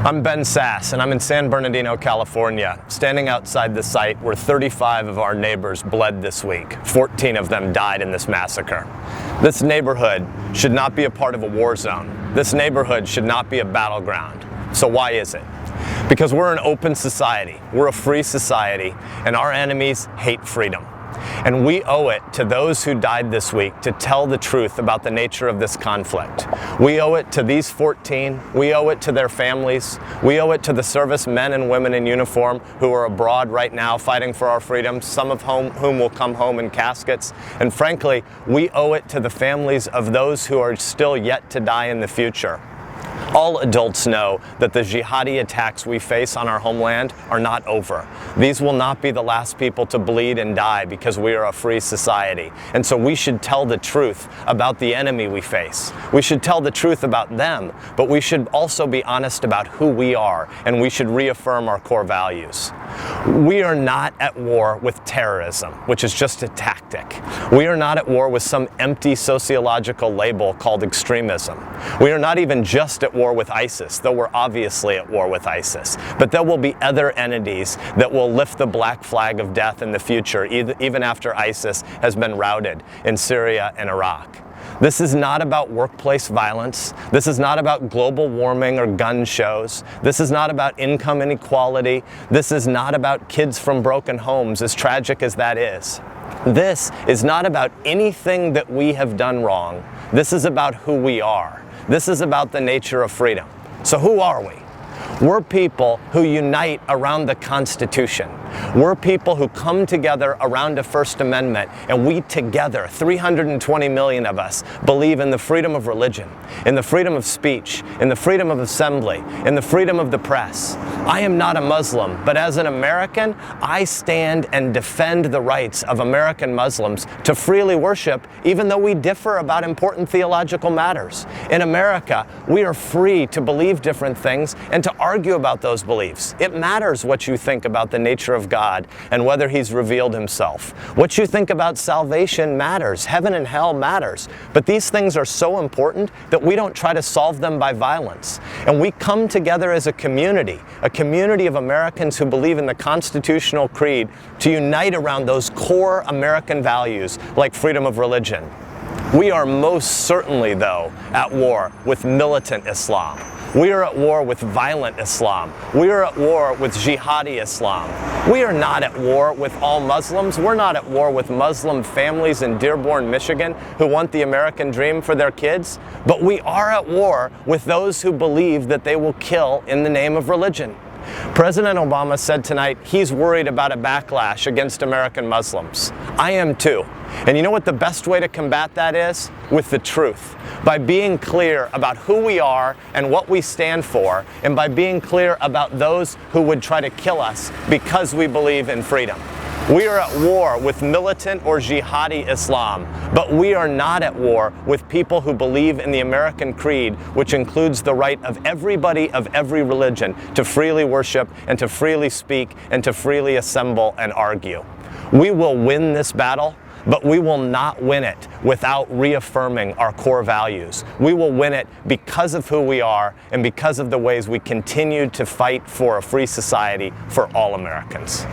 I'm Ben Sasse, and I'm in San Bernardino, California, standing outside the site where 35 of our neighbors bled this week. 14 of them died in this massacre. This neighborhood should not be a part of a war zone. This neighborhood should not be a battleground. So why is it? Because we're an open society, we're a free society, and our enemies hate freedom. And we owe it to those who died this week to tell the truth about the nature of this conflict. We owe it to these 14, we owe it to their families, we owe it to the service men and women in uniform who are abroad right now fighting for our freedom, some of whom will come home in caskets. And frankly, we owe it to the families of those who are still yet to die in the future. All adults know that the jihadi attacks we face on our homeland are not over. These will not be the last people to bleed and die because we are a free society. And so we should tell the truth about the enemy we face. We should tell the truth about them, but we should also be honest about who we are, and we should reaffirm our core values. We are not at war with terrorism, which is just a tactic. We are not at war with some empty sociological label called extremism. We are not even just at war with ISIS, though we're obviously at war with ISIS. But there will be other entities that will lift the black flag of death in the future, even after ISIS has been routed in Syria and Iraq. This is not about workplace violence. This is not about global warming or gun shows. This is not about income inequality. This is not about kids from broken homes, as tragic as that is. This is not about anything that we have done wrong. This is about who we are. This is about the nature of freedom. So who are we? We're people who unite around the Constitution. We're people who come together around a First Amendment, and we together, 320 million of us, believe in the freedom of religion, in the freedom of speech, in the freedom of assembly, in the freedom of the press. I am not a Muslim, but as an American, I stand and defend the rights of American Muslims to freely worship, even though we differ about important theological matters. In America, we are free to believe different things and to argue about those beliefs. It matters what you think about the nature of God and whether He's revealed Himself. What you think about salvation matters. Heaven and hell matters. But these things are so important that we don't try to solve them by violence. And we come together as a community of Americans who believe in the constitutional creed to unite around those core American values like freedom of religion. We are most certainly, though, at war with militant Islam. We are at war with violent Islam. We are at war with jihadi Islam. We are not at war with all Muslims. We're not at war with Muslim families in Dearborn, Michigan who want the American dream for their kids. But we are at war with those who believe that they will kill in the name of religion. President Obama said tonight he's worried about a backlash against American Muslims. I am too. And you know what the best way to combat that is? With the truth. By being clear about who we are and what we stand for, and by being clear about those who would try to kill us because we believe in freedom. We are at war with militant or jihadi Islam, but we are not at war with people who believe in the American creed, which includes the right of everybody of every religion to freely worship and to freely speak and to freely assemble and argue. We will win this battle, but we will not win it without reaffirming our core values. We will win it because of who we are and because of the ways we continue to fight for a free society for all Americans.